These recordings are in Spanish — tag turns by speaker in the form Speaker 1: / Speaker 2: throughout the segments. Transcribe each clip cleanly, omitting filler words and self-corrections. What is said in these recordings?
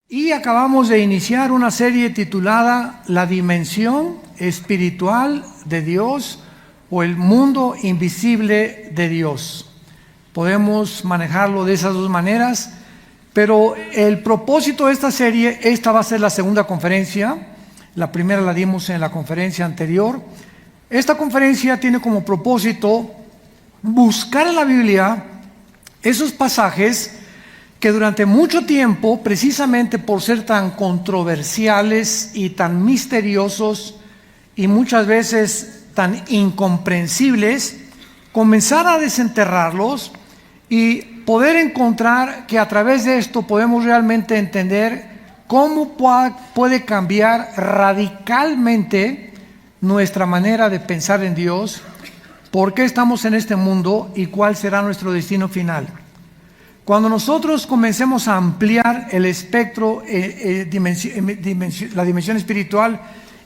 Speaker 1: Y acabamos de iniciar una serie titulada La dimensión espiritual de Dios o el mundo invisible de Dios. Podemos manejarlo de esas dos maneras, pero el propósito de esta serie, esta va a ser la segunda conferencia. La primera la dimos en la conferencia anterior. Esta conferencia tiene como propósito buscar en la Biblia esos pasajes que durante mucho tiempo, precisamente por ser tan controversiales y tan misteriosos y muchas veces tan incomprensibles, comenzar a desenterrarlos y poder encontrar que a través de esto podemos realmente entender cómo puede cambiar radicalmente nuestra manera de pensar en Dios, por qué estamos en este mundo y cuál será nuestro destino final. Cuando nosotros comencemos a ampliar el espectro, la dimensión espiritual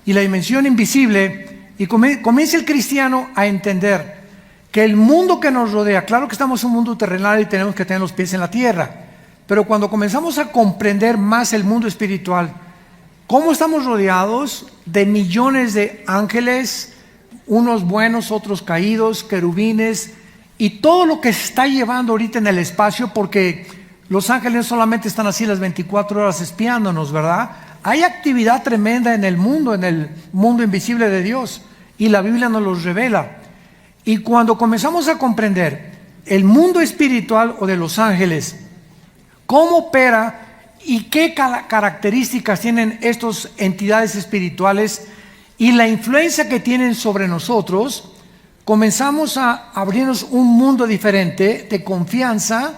Speaker 1: y la dimensión invisible, y comience el cristiano a entender que el mundo que nos rodea, claro que estamos en un mundo terrenal y tenemos que tener los pies en la tierra, pero cuando comenzamos a comprender más el mundo espiritual, cómo estamos rodeados de millones de ángeles, unos buenos, otros caídos, querubines, y todo lo que se está llevando ahorita en el espacio, porque los ángeles solamente están así las 24 horas espiándonos, ¿verdad? Hay actividad tremenda en el mundo invisible de Dios, y la Biblia nos los revela. Y cuando comenzamos a comprender el mundo espiritual o de los ángeles, cómo opera y qué características tienen estas entidades espirituales y la influencia que tienen sobre nosotros, comenzamos a abrirnos un mundo diferente de confianza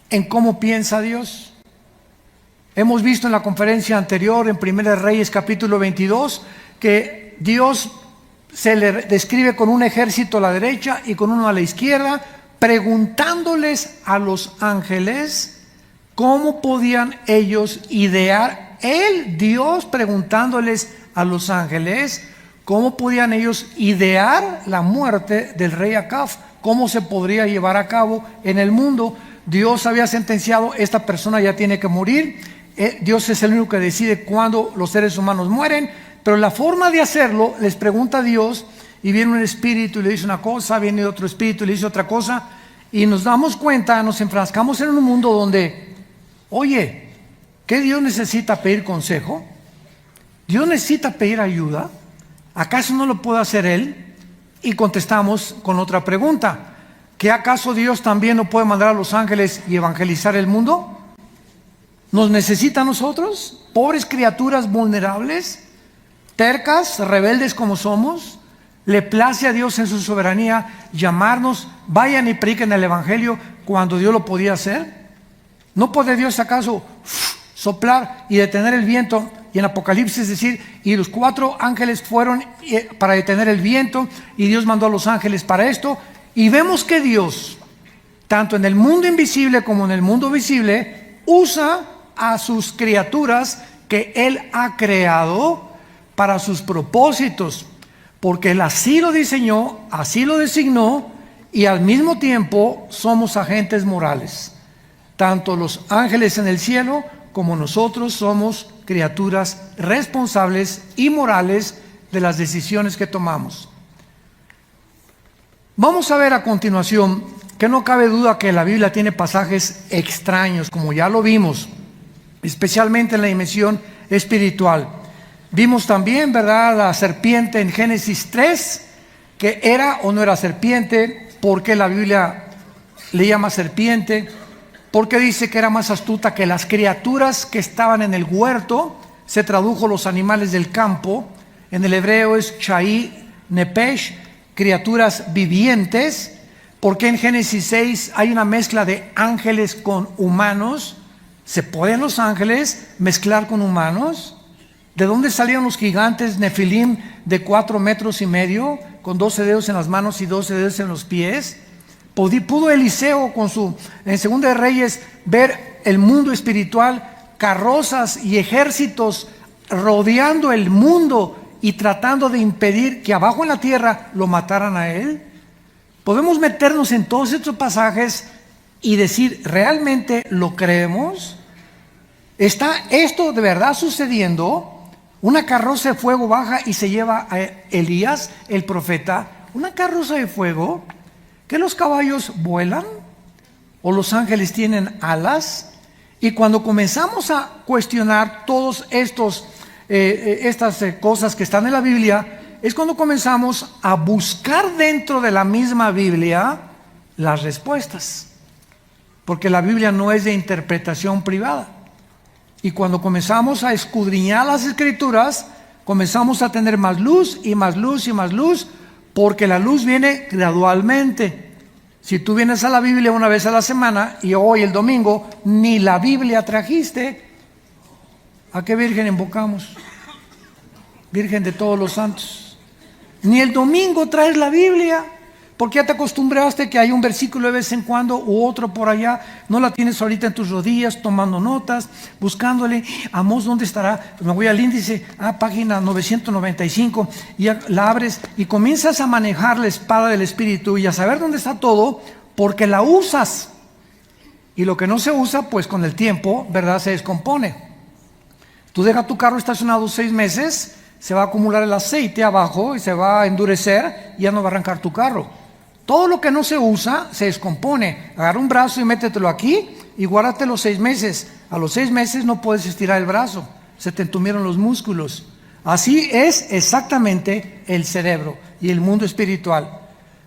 Speaker 1: en cómo piensa Dios. Hemos visto en la conferencia anterior, en 1 Reyes capítulo 22, que Dios se le describe con un ejército a la derecha y con uno a la izquierda, preguntándoles a los ángeles cómo podían ellos idear, Dios preguntándoles a los ángeles cómo podían ellos idear la muerte del rey Acab, cómo se podría llevar a cabo en el mundo. Dios había sentenciado, esta persona ya tiene que morir. Dios es el único que decide cuándo los seres humanos mueren, pero la forma de hacerlo, les pregunta a Dios, y viene un espíritu y le dice una cosa, viene otro espíritu y le dice otra cosa, y nos damos cuenta, nos enfrascamos en un mundo donde, oye, ¿qué Dios necesita pedir consejo? ¿Dios necesita pedir ayuda? ¿Acaso no lo puede hacer Él? Y contestamos con otra pregunta: ¿que acaso Dios también no puede mandar a los ángeles y evangelizar el mundo? ¿Nos necesita a nosotros, pobres criaturas vulnerables, tercas, rebeldes como somos? ¿Le place a Dios en su soberanía llamarnos, vayan y prediquen el evangelio, cuando Dios lo podía hacer? ¿No puede Dios acaso soplar y detener el viento? Y en Apocalipsis decir, y los 4 ángeles fueron para detener el viento, y Dios mandó a los ángeles para esto. Y vemos que Dios, tanto en el mundo invisible como en el mundo visible, usa a sus criaturas que Él ha creado para sus propósitos, porque Él así lo diseñó, así lo designó, y al mismo tiempo somos agentes morales. Tanto los ángeles en el cielo como nosotros somos criaturas responsables y morales de las decisiones que tomamos. Vamos a ver a continuación que no cabe duda que la Biblia tiene pasajes extraños, como ya lo vimos, especialmente en la dimensión espiritual. Vimos también, ¿verdad?, la serpiente en Génesis 3, que era o no era serpiente, por qué la Biblia le llama serpiente, porque dice que era más astuta que las criaturas que estaban en el huerto. Se tradujo los animales del campo. En el hebreo es Chai Nepesh, criaturas vivientes. Porque en Génesis 6 hay una mezcla de ángeles con humanos. ¿Se pueden los ángeles mezclar con humanos? ¿De dónde salieron los gigantes Nefilim de 4,5 metros, con 12 dedos en las manos y 12 dedos en los pies? ¿Pudo Eliseo en Segunda de Reyes ver el mundo espiritual, carrozas y ejércitos rodeando el mundo y tratando de impedir que abajo en la tierra lo mataran a él? Podemos meternos en todos estos pasajes y decir, ¿realmente lo creemos? ¿Está esto de verdad sucediendo? Una carroza de fuego baja y se lleva a Elías, el profeta. Una carroza de fuego. ¿Que los caballos vuelan? ¿O los ángeles tienen alas? Y cuando comenzamos a cuestionar todos estas cosas que están en la Biblia, es cuando comenzamos a buscar dentro de la misma Biblia las respuestas. Porque la Biblia no es de interpretación privada. Y cuando comenzamos a escudriñar las Escrituras, comenzamos a tener más luz y más luz y más luz, porque la luz viene gradualmente. Si tú vienes a la Biblia una vez a la semana y hoy el domingo ni la Biblia trajiste, ¿a qué virgen invocamos? Virgen de todos los santos. Ni el domingo traes la Biblia, porque ya te acostumbraste que hay un versículo de vez en cuando u otro por allá. No la tienes ahorita en tus rodillas, tomando notas, buscándole. Amós, ¿dónde estará? Pues me voy al índice, página 995, y ya la abres y comienzas a manejar la espada del Espíritu y a saber dónde está todo, porque la usas. Y lo que no se usa, pues con el tiempo, ¿verdad?, se descompone. Tú dejas tu carro estacionado 6 meses, se va a acumular el aceite abajo y se va a endurecer y ya no va a arrancar tu carro. Todo lo que no se usa se descompone. Agarra un brazo y métetelo aquí y guárdatelo 6 meses. A los 6 meses no puedes estirar el brazo, se te entumieron los músculos. Así es exactamente el cerebro y el mundo espiritual.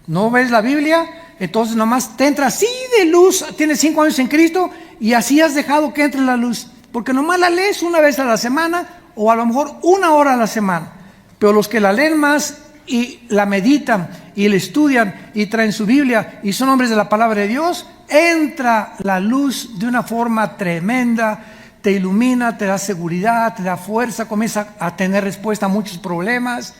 Speaker 1: ¿No ves la Biblia? Entonces nomás te entra así de luz. Tienes 5 años en Cristo y así has dejado que entre la luz, porque nomás la lees una vez a la semana o a lo mejor 1 hora a la semana. Pero los que la leen más y la meditan y la estudian y traen su Biblia y son hombres de la palabra de Dios, entra la luz de una forma tremenda, te ilumina, te da seguridad, te da fuerza, comienza a tener respuesta a muchos problemas.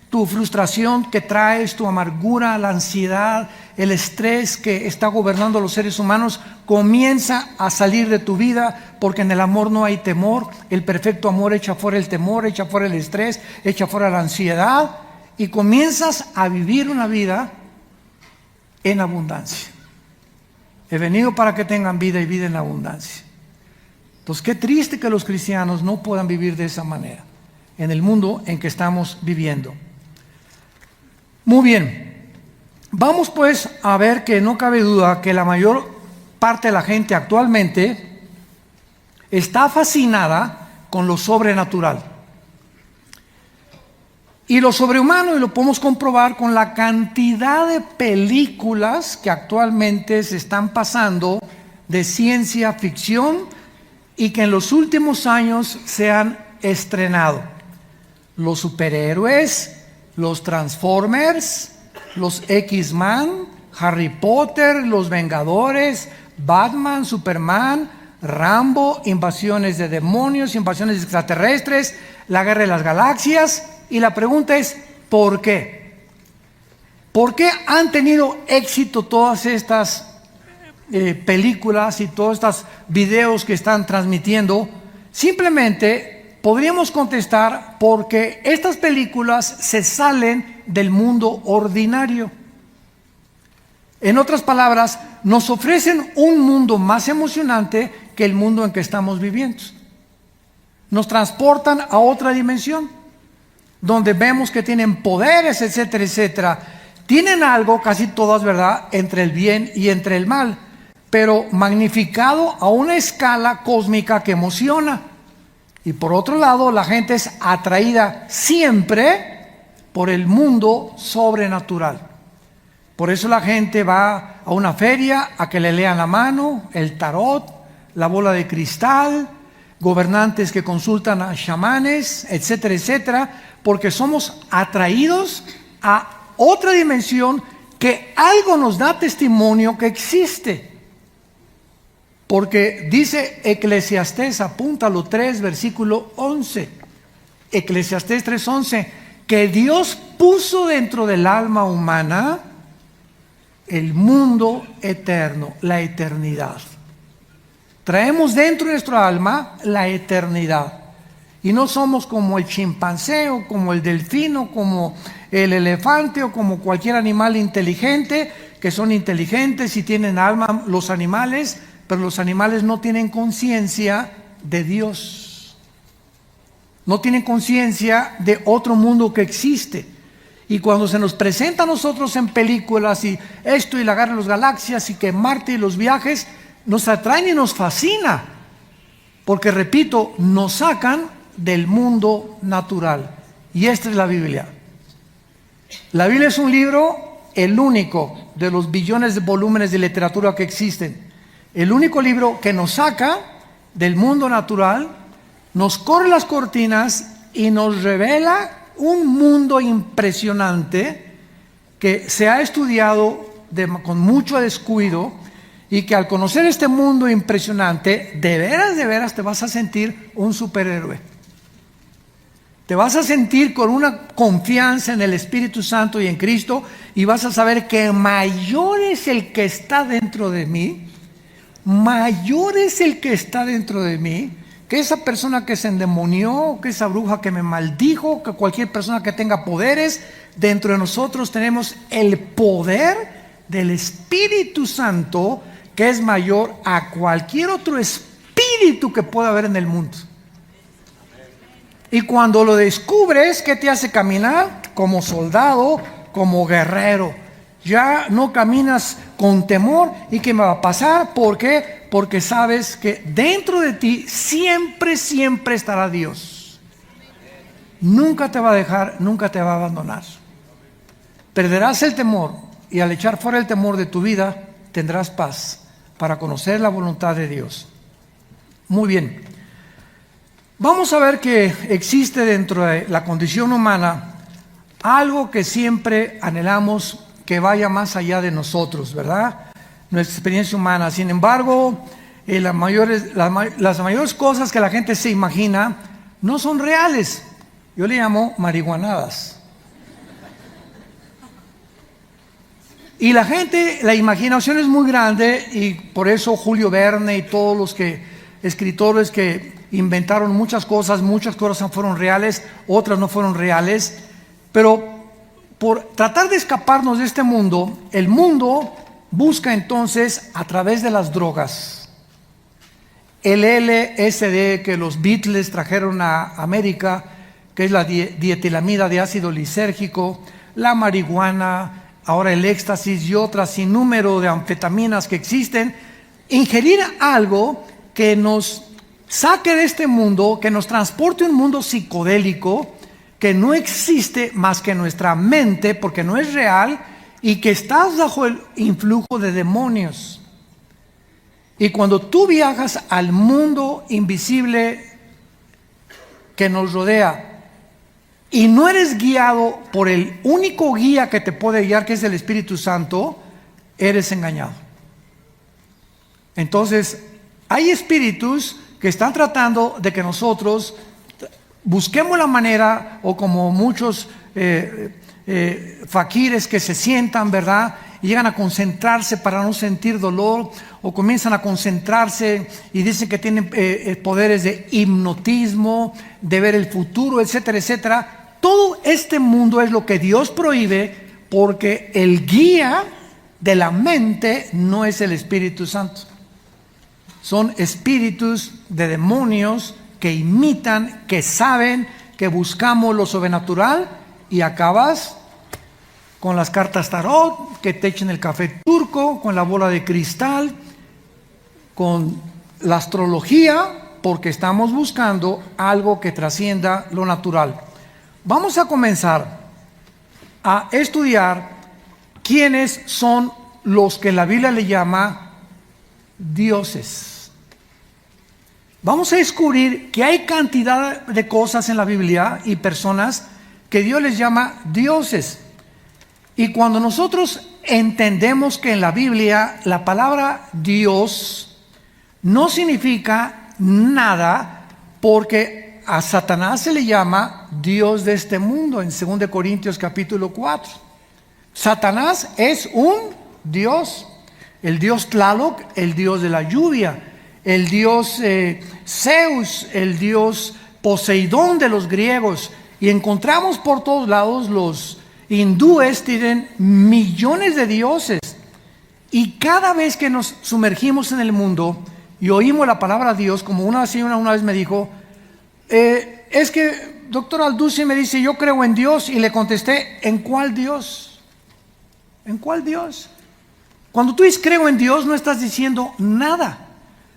Speaker 1: Tu frustración que traes, tu amargura, la ansiedad, el estrés que está gobernando a los seres humanos comienza a salir de tu vida, porque en el amor no hay temor. El perfecto amor echa fuera el temor, echa fuera el estrés, echa fuera la ansiedad, y comienzas a vivir una vida en abundancia. He venido para que tengan vida y vida en abundancia. Entonces, qué triste que los cristianos no puedan vivir de esa manera en el mundo en que estamos viviendo. Muy bien, vamos pues a ver que no cabe duda que la mayor parte de la gente actualmente está fascinada con lo sobrenatural y lo sobrehumano, y lo podemos comprobar con la cantidad de películas que actualmente se están pasando de ciencia ficción y que en los últimos años se han estrenado. Los superhéroes, los Transformers, los X-Men, Harry Potter, los Vengadores, Batman, Superman, Rambo, invasiones de demonios, invasiones extraterrestres, la guerra de las galaxias. Y la pregunta es, ¿por qué? ¿Por qué han tenido éxito todas estas películas y todos estos videos que están transmitiendo? Simplemente podríamos contestar porque estas películas se salen del mundo ordinario. En otras palabras, nos ofrecen un mundo más emocionante que el mundo en que estamos viviendo. Nos transportan a otra dimensión, donde vemos que tienen poderes, etcétera, etcétera. Tienen algo, casi todas, ¿verdad?, entre el bien y entre el mal, pero magnificado a una escala cósmica que emociona. Y por otro lado, la gente es atraída siempre por el mundo sobrenatural. Por eso la gente va a una feria a que le lean la mano, el tarot, la bola de cristal, gobernantes que consultan a chamanes, etcétera, etcétera, porque somos atraídos a otra dimensión que algo nos da testimonio que existe. Porque dice Eclesiastés, apúntalo, 3, versículo 11. Eclesiastés 3:11, que Dios puso dentro del alma humana el mundo eterno, la eternidad. Traemos dentro de nuestra alma la eternidad. Y no somos como el chimpancé o como el delfino, como el elefante o como cualquier animal inteligente, que son inteligentes y tienen alma los animales, pero los animales no tienen conciencia de Dios. No tienen conciencia de otro mundo que existe. Y cuando se nos presenta a nosotros en películas y esto y la guerra de las galaxias y que Marte y los viajes, nos atraen y nos fascina. Porque, repito, nos sacan del mundo natural. Y esta es la Biblia. La Biblia es un libro, el único de los billones de volúmenes de literatura que existen. El único libro que nos saca del mundo natural, nos corre las cortinas y nos revela un mundo impresionante que se ha estudiado con mucho descuido, y que al conocer este mundo impresionante, de veras te vas a sentir un superhéroe. Te vas a sentir con una confianza en el Espíritu Santo y en Cristo, y vas a saber que mayor es el que está dentro de mí, mayor es el que está dentro de mí, que esa persona que se endemonió, que esa bruja que me maldijo, que cualquier persona que tenga poderes. Dentro de nosotros tenemos el poder del Espíritu Santo, que es mayor a cualquier otro espíritu que pueda haber en el mundo. Y cuando lo descubres, ¿qué te hace caminar? Como soldado, como guerrero. Ya no caminas con temor. ¿Y qué me va a pasar? ¿Por qué? Porque sabes que dentro de ti siempre estará Dios. Nunca te va a dejar, nunca te va a abandonar. Perderás el temor, y al echar fuera el temor de tu vida, tendrás paz para conocer la voluntad de Dios. Muy bien. Vamos a ver que existe dentro de la condición humana algo que siempre anhelamos que vaya más allá de nosotros, ¿verdad? Nuestra experiencia humana. Sin embargo, las mayores cosas que la gente se imagina no son reales. Yo le llamo marihuanadas. Y la gente, la imaginación es muy grande, y por eso Julio Verne y todos los escritores que inventaron muchas cosas fueron reales, otras no fueron reales. Pero por tratar de escaparnos de este mundo, el mundo busca entonces a través de las drogas. El LSD que los Beatles trajeron a América, que es la dietilamida de ácido lisérgico, la marihuana, ahora el éxtasis y otras sin número de anfetaminas que existen. Ingerir algo que nos saque de este mundo, que nos transporte a un mundo psicodélico que no existe más que en nuestra mente, porque no es real, y que estás bajo el influjo de demonios. Y cuando tú viajas al mundo invisible que nos rodea, y no eres guiado por el único guía que te puede guiar, que es el Espíritu Santo, eres engañado. Entonces, hay espíritus que están tratando de que nosotros busquemos la manera, o como muchos faquires que se sientan, ¿verdad? Y llegan a concentrarse para no sentir dolor, o comienzan a concentrarse y dicen que tienen poderes de hipnotismo, de ver el futuro, etcétera, etcétera. Todo este mundo es lo que Dios prohíbe, porque el guía de la mente no es el Espíritu Santo. Son espíritus de demonios que imitan, que saben, que buscamos lo sobrenatural, y acabas con las cartas tarot, que te echen el café turco, con la bola de cristal, con la astrología, porque estamos buscando algo que trascienda lo natural. Vamos a comenzar a estudiar quiénes son los que la Biblia le llama dioses. Vamos a descubrir que hay cantidad de cosas en la Biblia y personas que Dios les llama dioses. Y cuando nosotros entendemos que en la Biblia la palabra Dios no significa nada, porque a Satanás se le llama Dios de este mundo en 2 Corintios capítulo 4. Satanás es un Dios, el Dios Tlaloc, el Dios de la lluvia, el Dios Zeus, el Dios Poseidón de los griegos. Y encontramos por todos lados, los hindúes tienen millones de dioses. Y cada vez que nos sumergimos en el mundo, y oímos la palabra de Dios, como una señora una vez me dijo, es que doctor Alducin me dice, yo creo en Dios, y le contesté, ¿en cuál Dios? ¿En cuál Dios? Cuando tú dices creo en Dios, no estás diciendo nada.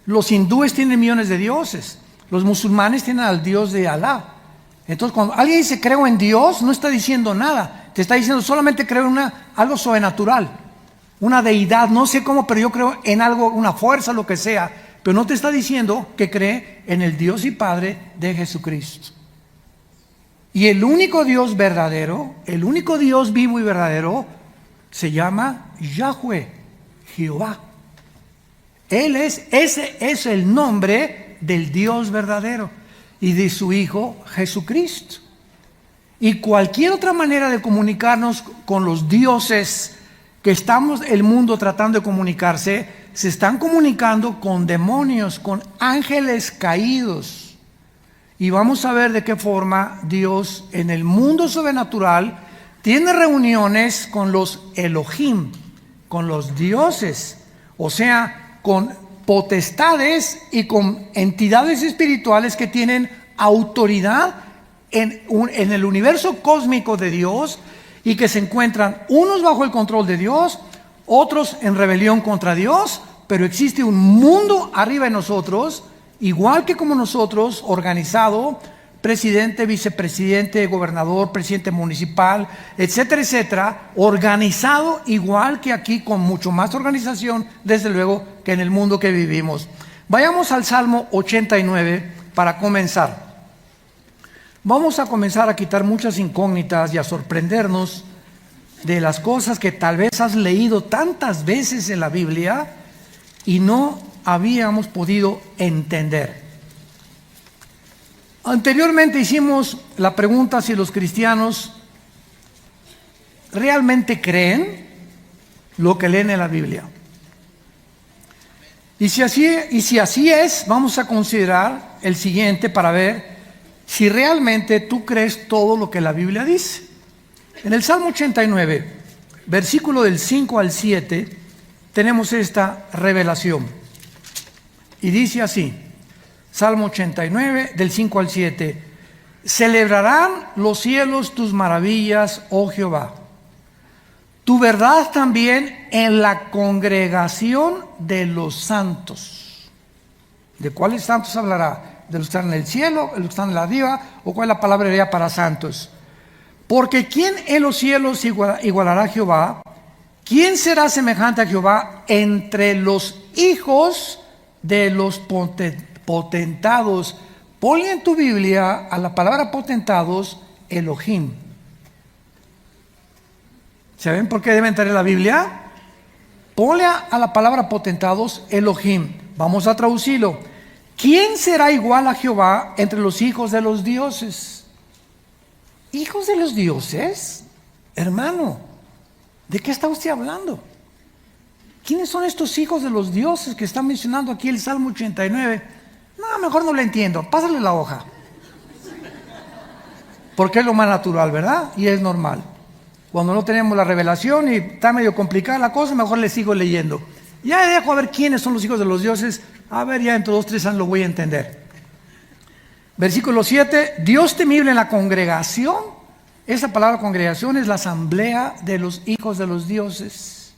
Speaker 1: Los hindúes tienen millones de dioses, los musulmanes tienen al Dios de Alá. Entonces, cuando alguien dice creo en Dios, no está diciendo nada, te está diciendo solamente creo en algo sobrenatural, una deidad, no sé cómo, pero yo creo en algo, una fuerza, lo que sea, pero no te está diciendo que cree en el Dios y Padre de Jesucristo. Y el único Dios verdadero, el único Dios vivo y verdadero, se llama Yahweh, Jehová. Ese es el nombre del Dios verdadero y de su Hijo Jesucristo. Y cualquier otra manera de comunicarnos con los dioses que estamos el mundo tratando de comunicarse, se están comunicando con demonios, con ángeles caídos. Y vamos a ver de qué forma Dios en el mundo sobrenatural tiene reuniones con los Elohim, con los dioses, o sea, con potestades y con entidades espirituales que tienen autoridad en el universo cósmico de Dios y que se encuentran unos bajo el control de Dios, otros en rebelión contra Dios, pero existe un mundo arriba de nosotros, igual que como nosotros, organizado, presidente, vicepresidente, gobernador, presidente municipal, etcétera, etcétera, organizado igual que aquí, con mucho más organización, desde luego, que en el mundo que vivimos. Vayamos al Salmo 89 para comenzar. Vamos a comenzar a quitar muchas incógnitas y a sorprendernos de las cosas que tal vez has leído tantas veces en la Biblia y no habíamos podido entender. Anteriormente hicimos la pregunta si los cristianos realmente creen lo que leen en la Biblia. Y si así es, vamos a considerar el siguiente para ver si realmente tú crees todo lo que la Biblia dice. En el Salmo 89, versículo del 5 al 7, tenemos esta revelación. Y dice así, Salmo 89, del 5 al 7, celebrarán los cielos tus maravillas, oh Jehová, tu verdad también en la congregación de los santos. ¿De cuáles santos hablará? ¿De los que están en el cielo, de los que están en la arriba? ¿O cuál es la palabra hebrea para santos? Porque ¿quién en los cielos igualará a Jehová? ¿Quién será semejante a Jehová entre los hijos de los potentados? Ponle en tu Biblia a la palabra potentados Elohim. ¿Saben por qué deben traer la Biblia? Ponle a la palabra potentados Elohim. Vamos a traducirlo. ¿Quién será igual a Jehová entre los hijos de los dioses? ¿Hijos de los dioses? Hermano, ¿de qué está usted hablando? ¿Quiénes son estos hijos de los dioses que está mencionando aquí el Salmo 89? No, mejor no lo entiendo, pásale la hoja. Porque es lo más natural, ¿verdad? Y es normal. Cuando no tenemos la revelación y está medio complicada la cosa, mejor le sigo leyendo. Ya dejo a ver quiénes son los hijos de los dioses. A ver, ya entre 2 o 3 años lo voy a entender. Versículo 7, Dios temible en la congregación. Esa palabra congregación es la asamblea de los hijos de los dioses.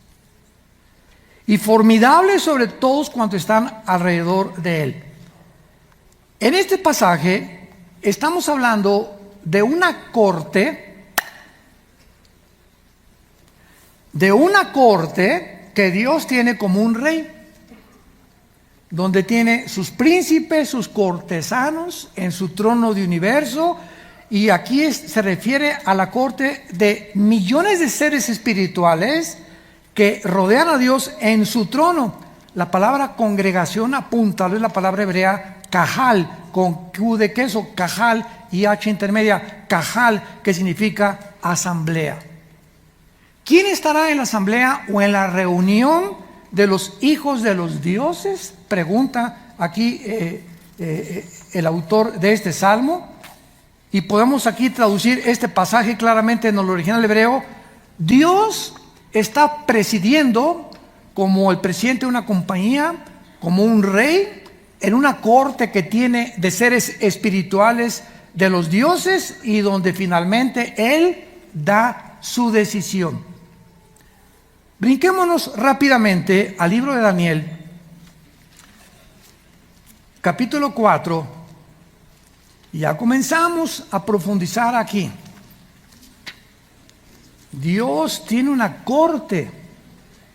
Speaker 1: Y formidable sobre todos cuantos están alrededor de él. En este pasaje estamos hablando de una corte que Dios tiene como un rey, donde tiene sus príncipes, sus cortesanos en su trono de universo, y aquí se refiere a la corte de millones de seres espirituales que rodean a Dios en su trono. La palabra congregación apunta, es la palabra hebrea cajal, con Q de queso, cajal, y H intermedia, cajal, que significa asamblea. ¿Quién estará en la asamblea o en la reunión de los hijos de los dioses? Pregunta aquí el autor de este salmo. Y podemos aquí traducir este pasaje claramente en el original hebreo. Dios está presidiendo como el presidente de una compañía, como un rey en una corte que tiene de seres espirituales de los dioses y donde finalmente Él da su decisión. Brinquémonos rápidamente al libro de Daniel, capítulo 4, y ya comenzamos a profundizar aquí. Dios tiene una corte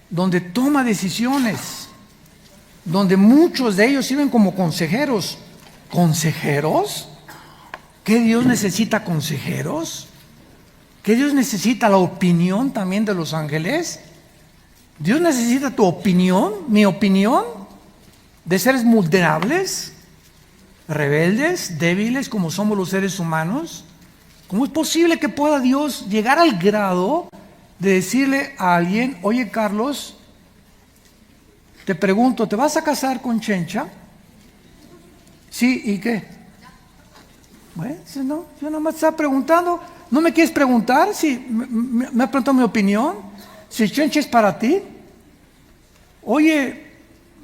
Speaker 1: donde toma decisiones, donde muchos de ellos sirven como consejeros. ¿Consejeros? ¿Qué Dios necesita consejeros? ¿Que Dios necesita la opinión también de los ángeles? ¿Dios necesita tu opinión, mi opinión, de seres vulnerables, rebeldes, débiles como somos los seres humanos? ¿Cómo es posible que pueda Dios llegar al grado de decirle a alguien: oye, Carlos, te pregunto, ¿te vas a casar con Chencha? Sí, ¿y qué? Bueno, no, yo nada más estaba preguntando. ¿No me quieres preguntar si me ha preguntado mi opinión? Si Chencha es para ti. Oye,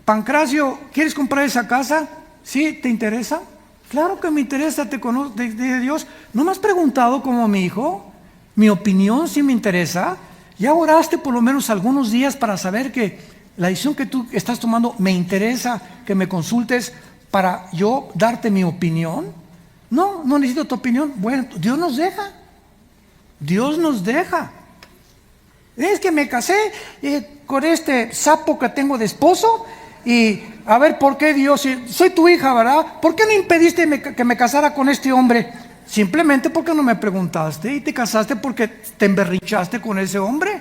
Speaker 1: Pancracio, ¿quieres comprar esa casa? ¿Sí? ¿Te interesa? Claro que me interesa, te conozco de Dios. ¿No me has preguntado como mi hijo? Mi opinión sí me interesa. ¿Ya oraste por lo menos algunos días para saber que la decisión que tú estás tomando me interesa que me consultes para yo darte mi opinión? No, no necesito tu opinión. Bueno, Dios nos deja. Dios nos deja. Es que me casé con este sapo que tengo de esposo y a ver, ¿por qué Dios? Soy tu hija, ¿verdad? ¿Por qué no impediste que me casara con este hombre? Simplemente porque no me preguntaste y te casaste porque te emberrinchaste con ese hombre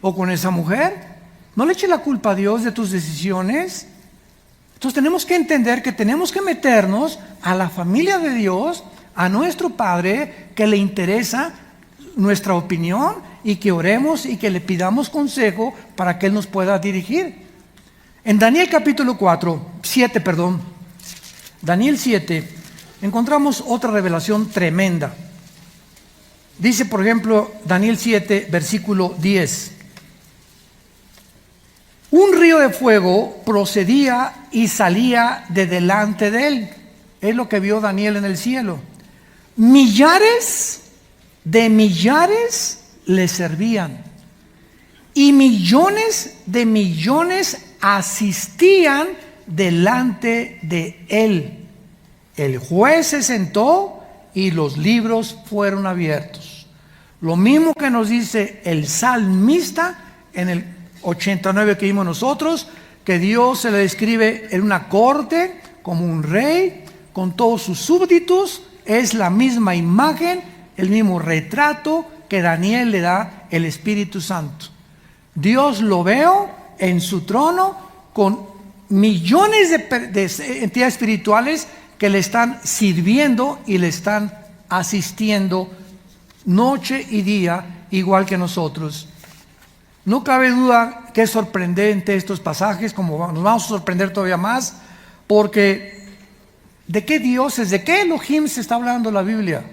Speaker 1: o con esa mujer. No le eches la culpa a Dios de tus decisiones. Entonces tenemos que entender que tenemos que meternos a la familia de Dios, a nuestro Padre, que le interesa nuestra opinión y que oremos y que le pidamos consejo para que Él nos pueda dirigir. En Daniel capítulo 7, Daniel 7, encontramos otra revelación tremenda. Dice, por ejemplo, Daniel 7, versículo 10. Un río de fuego procedía y salía de delante de él. Es lo que vio Daniel en el cielo. Millares de millares le servían y millones de millones asistían delante de él. El juez se sentó y los libros fueron abiertos. Lo mismo que nos dice el salmista en el 89 que vimos nosotros, que Dios se le describe en una corte como un rey con todos sus súbditos. Es la misma imagen, el mismo retrato que Daniel le da el Espíritu Santo. Dios lo veo en su trono con millones de entidades espirituales que le están sirviendo y le están asistiendo noche y día, igual que nosotros. No cabe duda que es sorprendente estos pasajes, como nos vamos a sorprender todavía más, porque ¿de qué dioses, de qué Elohim se está hablando la Biblia?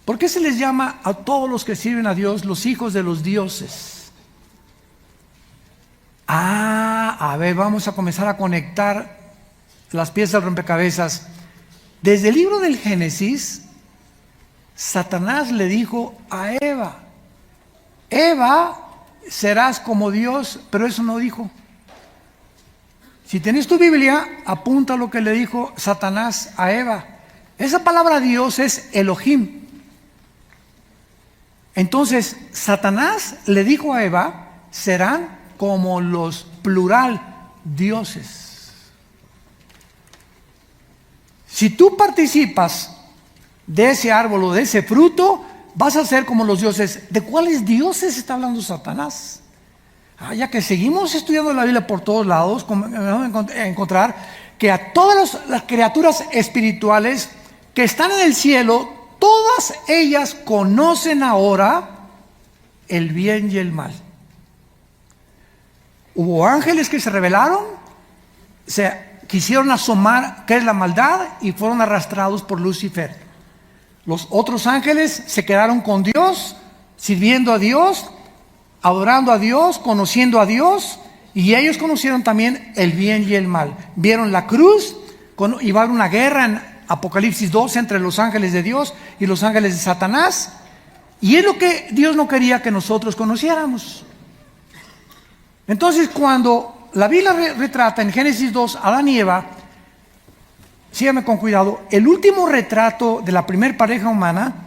Speaker 1: ¿Por qué se les llama a todos los que sirven a Dios los hijos de los dioses? A ver, vamos a comenzar a conectar las piezas del rompecabezas. Desde el libro del Génesis, Satanás le dijo a Eva: Eva, serás como Dios, pero eso no dijo. Si tienes tu Biblia, apunta lo que le dijo Satanás a Eva. Esa palabra Dios es Elohim. Entonces, Satanás le dijo a Eva: serán como los plural dioses. Si tú participas de ese árbol o de ese fruto, vas a ser como los dioses. ¿De cuáles dioses está hablando Satanás? Ya que seguimos estudiando la Biblia por todos lados, vamos a encontrar que a todas las criaturas espirituales que están en el cielo, todas ellas conocen ahora el bien y el mal. Hubo ángeles que se rebelaron, se quisieron asomar qué es la maldad y fueron arrastrados por Lucifer. Los otros ángeles se quedaron con Dios, sirviendo a Dios, adorando a Dios, conociendo a Dios, Y ellos conocieron también el bien y el mal. Vieron la cruz, iba a haber una guerra en Apocalipsis 12 entre los ángeles de Dios y los ángeles de Satanás. Y es lo que Dios no quería que nosotros conociéramos. Entonces, cuando la Biblia retrata en Génesis 2 a Adán y Eva, síganme con cuidado, el último retrato de la primer pareja humana,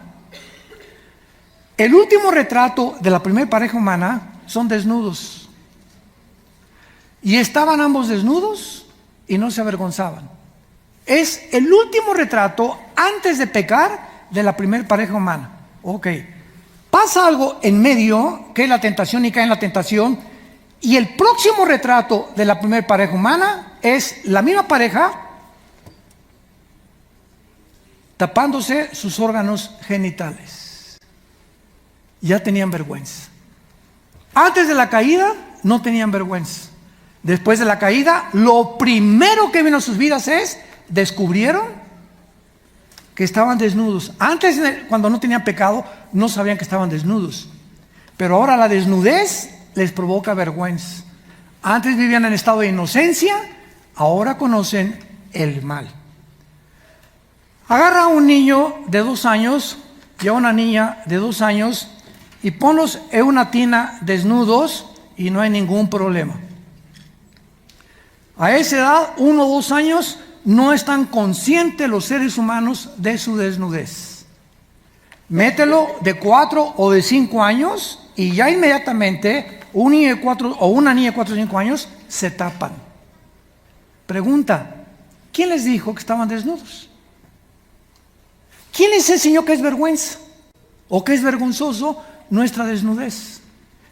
Speaker 1: son desnudos. Y estaban ambos desnudos y no se avergonzaban. Es el último retrato antes de pecar de la primer pareja humana. Ok. Pasa algo en medio, que es la tentación, y cae en la tentación. Y el próximo retrato de la primer pareja humana es la misma pareja tapándose sus órganos genitales. Ya tenían vergüenza. Antes de la caída no tenían vergüenza. Después de la caída, lo primero que vino a sus vidas es, descubrieron que estaban desnudos. Antes, cuando no tenían pecado, no sabían que estaban desnudos. Pero ahora la desnudez les provoca vergüenza. Antes vivían en estado de inocencia, ahora conocen el mal. Agarra a un niño de 2 años y a una niña de 2 años y ponlos en una tina desnudos y no hay ningún problema. A esa edad, 1 o 2 años, no están conscientes los seres humanos de su desnudez. Mételo de 4 o de 5 años y ya inmediatamente un niño de 4 o una niña de 4 o 5 años se tapan. Pregunta, ¿quién les dijo que estaban desnudos? ¿Quién les enseñó que es vergüenza o que es vergonzoso nuestra desnudez?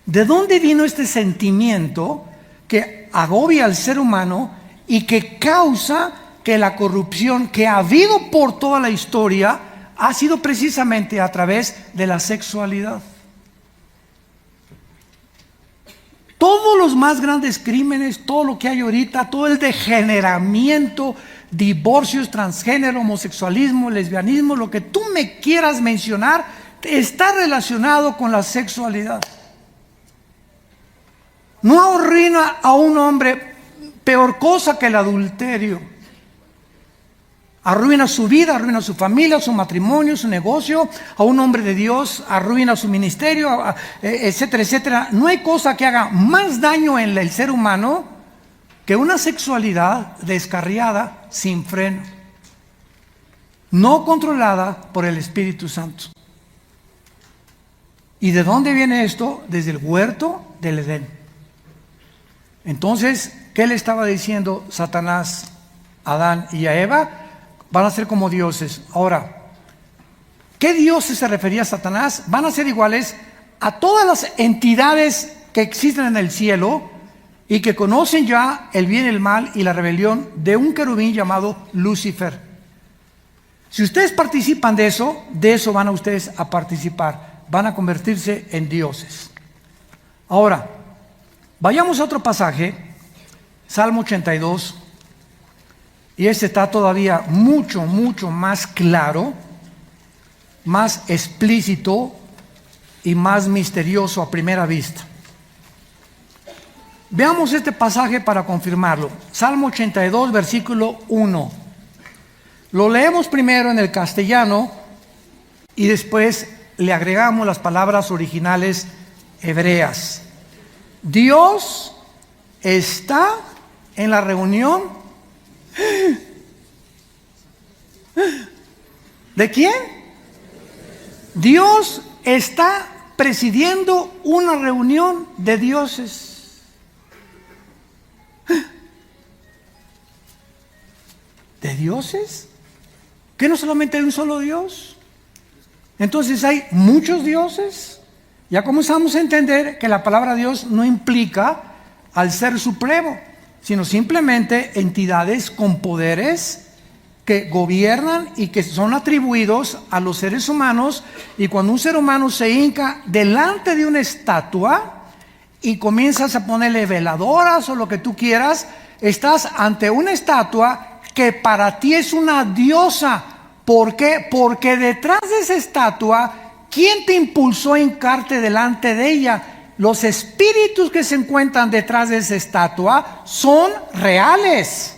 Speaker 1: ¿De dónde vino este sentimiento que agobia al ser humano y que causa que la corrupción que ha habido por toda la historia ha sido precisamente a través de la sexualidad? Todos los más grandes crímenes, todo lo que hay ahorita, todo el degeneramiento, divorcios, transgénero, homosexualismo, lesbianismo, lo que tú me quieras mencionar, está relacionado con la sexualidad. No arruina a un hombre peor cosa que el adulterio. Arruina su vida, arruina su familia, su matrimonio, su negocio. A un hombre de Dios arruina su ministerio, etcétera, etcétera. No hay cosa que haga más daño en el ser humano que una sexualidad descarriada, sin freno, no controlada por el Espíritu Santo. ¿Y de dónde viene esto? Desde el huerto del Edén. Entonces, ¿qué le estaba diciendo Satanás a Adán y a Eva? Van a ser como dioses. Ahora, ¿qué dioses se refería a Satanás? Van a ser iguales a todas las entidades que existen en el cielo y que conocen ya el bien y el mal y la rebelión de un querubín llamado Lucifer. Si ustedes participan de eso van a ustedes a participar. Van a convertirse en dioses. Ahora, vayamos a otro pasaje, Salmo 82. Y este está todavía mucho, mucho más claro, más explícito y más misterioso a primera vista. Veamos este pasaje para confirmarlo. Salmo 82, versículo 1. Lo leemos primero en el castellano y después le agregamos las palabras originales hebreas. Dios está en la reunión. ¿De quién? Dios está presidiendo una reunión de dioses. ¿De dioses? ¿Que no solamente hay un solo Dios? Entonces hay muchos dioses. Ya comenzamos a entender que la palabra Dios no implica al ser supremo, sino simplemente entidades con poderes que gobiernan y que son atribuidos a los seres humanos. Y cuando un ser humano se hinca delante de una estatua y comienzas a ponerle veladoras o lo que tú quieras, estás ante una estatua que para ti es una diosa. ¿Por qué? Porque detrás de esa estatua, ¿quién te impulsó a hincarte delante de ella? los espíritus que se encuentran detrás de esa estatua son reales.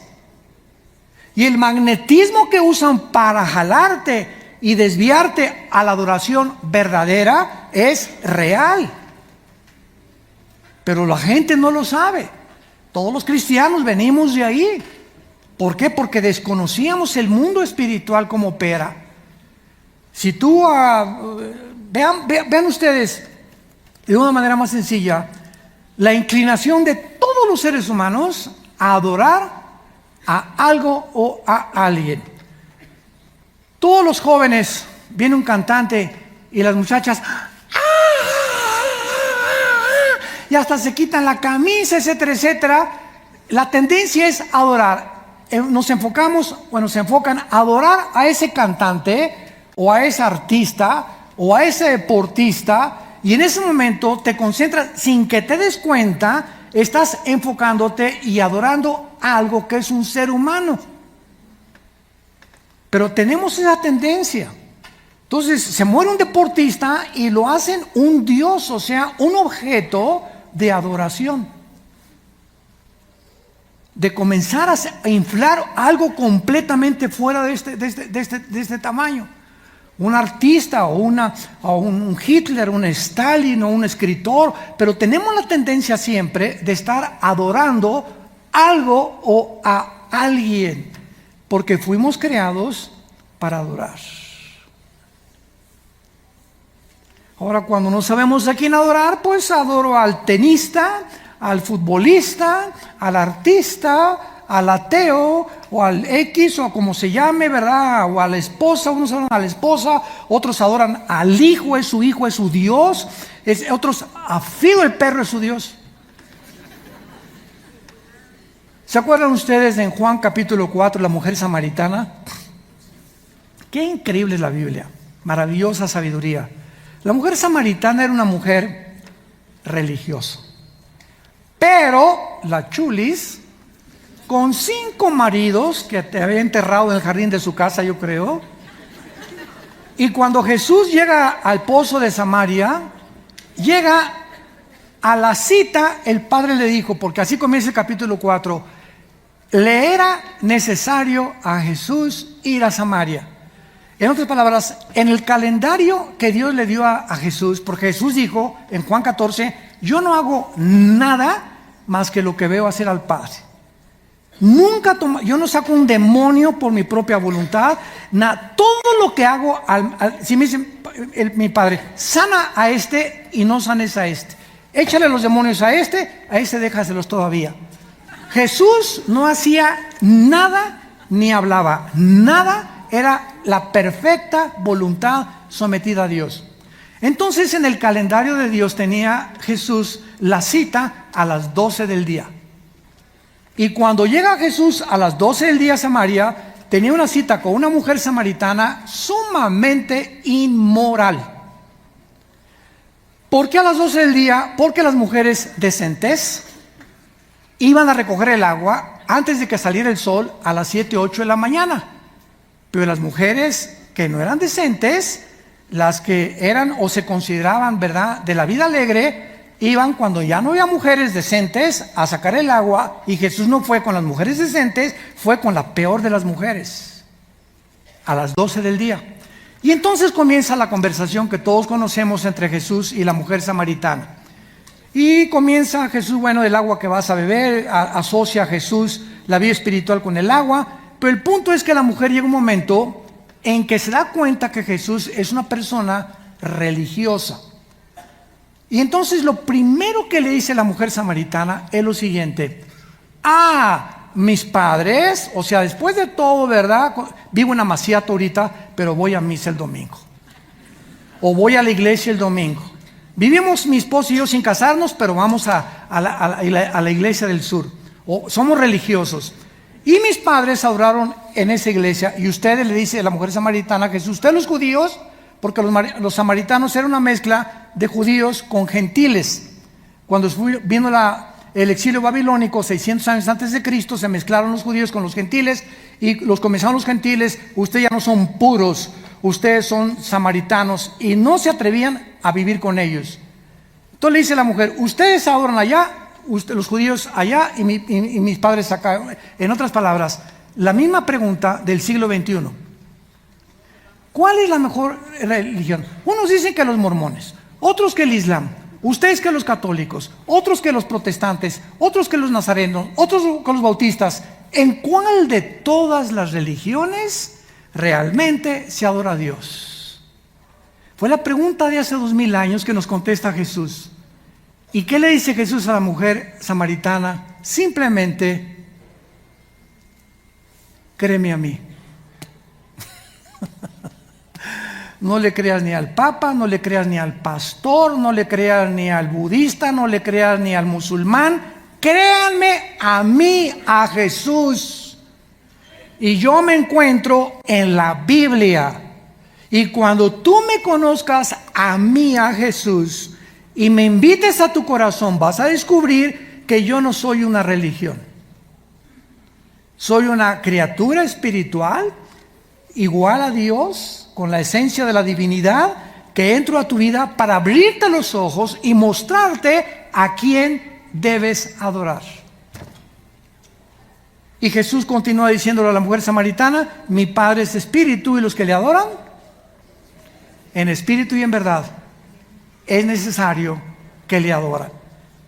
Speaker 1: Y el magnetismo que usan para jalarte y desviarte a la adoración verdadera es real. Pero la gente no lo sabe. Todos los cristianos venimos de ahí. ¿Por qué? Porque desconocíamos el mundo espiritual como opera. Si tú, vean ustedes, de una manera más sencilla, la inclinación de todos los seres humanos a adorar a algo o a alguien. Todos los jóvenes, viene un cantante y las muchachas, y hasta se quitan la camisa, etcétera, etcétera. La tendencia es adorar. Nos enfocan a adorar a ese cantante o a ese artista o a ese deportista, y en ese momento te concentras sin que te des cuenta, estás enfocándote y adorando algo que es un ser humano. Pero tenemos esa tendencia. Entonces se muere un deportista y lo hacen un dios, o sea, un objeto de adoración. De comenzar a inflar algo completamente fuera de este tamaño. Un artista o un Hitler, un Stalin o un escritor, pero tenemos la tendencia siempre de estar adorando algo o a alguien, porque fuimos creados para adorar. Ahora, cuando no sabemos a quién adorar, pues adoro al tenista, al futbolista, al artista, al ateo o al X o como se llame, ¿verdad? O a la esposa. Unos adoran a la esposa, otros adoran al hijo, es su Dios, otros a Fido el perro es su Dios. ¿Se acuerdan ustedes en Juan capítulo 4, la mujer samaritana? Qué increíble es la Biblia, maravillosa sabiduría. La mujer samaritana era una mujer religiosa, pero la chulis, con 5 maridos que te había enterrado en el jardín de su casa, yo creo. Y cuando Jesús llega al pozo de Samaria, llega a la cita, el Padre le dijo, porque así comienza el capítulo 4, le era necesario a Jesús ir a Samaria. En otras palabras, en el calendario que Dios le dio a Jesús, porque Jesús dijo en Juan 14, yo no hago nada más que lo que veo hacer al Padre. Yo no saco un demonio por mi propia voluntad. Todo lo que hago, si me dicen mi Padre, sana a este y no sanes a este, échale los demonios a este déjaselos todavía. Jesús no hacía nada ni hablaba nada, era la perfecta voluntad sometida a Dios. Entonces en el calendario de Dios tenía Jesús la cita a las 12 del día. Y cuando llega Jesús a las 12 del día a Samaria, tenía una cita con una mujer samaritana sumamente inmoral. ¿Por qué a las 12 del día? Porque las mujeres decentes iban a recoger el agua antes de que saliera el sol a las 7 o 8 de la mañana. Pero las mujeres que no eran decentes, las que eran o se consideraban, ¿verdad?, de la vida alegre, iban cuando ya no había mujeres decentes a sacar el agua, y Jesús no fue con las mujeres decentes, fue con la peor de las mujeres, a las 12 del día. Y entonces comienza la conversación que todos conocemos entre Jesús y la mujer samaritana. Y comienza Jesús, bueno, del agua que vas a beber, asocia a Jesús la vida espiritual con el agua, pero el punto es que la mujer llega un momento en que se da cuenta que Jesús es una persona religiosa. Y entonces lo primero que le dice la mujer samaritana es lo siguiente: mis padres, o sea, después de todo, ¿verdad? Vivo en Amaciato ahorita, pero voy a misa el domingo. O voy a la iglesia el domingo. Vivimos mi esposo y yo sin casarnos, pero vamos a la iglesia del sur. O somos religiosos. Y mis padres adoraron en esa iglesia. Y ustedes, le dice la mujer samaritana a Jesús, ustedes los judíos, porque los samaritanos eran una mezcla de judíos con gentiles. Cuando vino el exilio babilónico, 600 años antes de Cristo, se mezclaron los judíos con los gentiles, y comenzaron los gentiles: ustedes ya no son puros, ustedes son samaritanos, y no se atrevían a vivir con ellos. Entonces le dice la mujer, ustedes adoran allá, los judíos allá y mis padres acá. En otras palabras, la misma pregunta del siglo XXI. ¿Cuál es la mejor religión? Unos dicen que los mormones, otros que el Islam, ustedes que los católicos, otros que los protestantes, otros que los nazarenos, otros que los bautistas. ¿En cuál de todas las religiones realmente se adora a Dios? Fue la pregunta de hace 2000 años que nos contesta Jesús. ¿Y qué le dice Jesús a la mujer samaritana? Simplemente, créeme a mí. No le creas ni al papa, no le creas ni al pastor, no le creas ni al budista, no le creas ni al musulmán. Créanme a mí, a Jesús. Y yo me encuentro en la Biblia. Y cuando tú me conozcas a mí, a Jesús, y me invites a tu corazón, vas a descubrir que yo no soy una religión. Soy una criatura espiritual, igual a Dios, con la esencia de la divinidad, que entro a tu vida para abrirte los ojos y mostrarte a quién debes adorar. Y Jesús continúa diciéndole a la mujer samaritana, mi Padre es espíritu y los que le adoran, en espíritu y en verdad, es necesario que le adoran.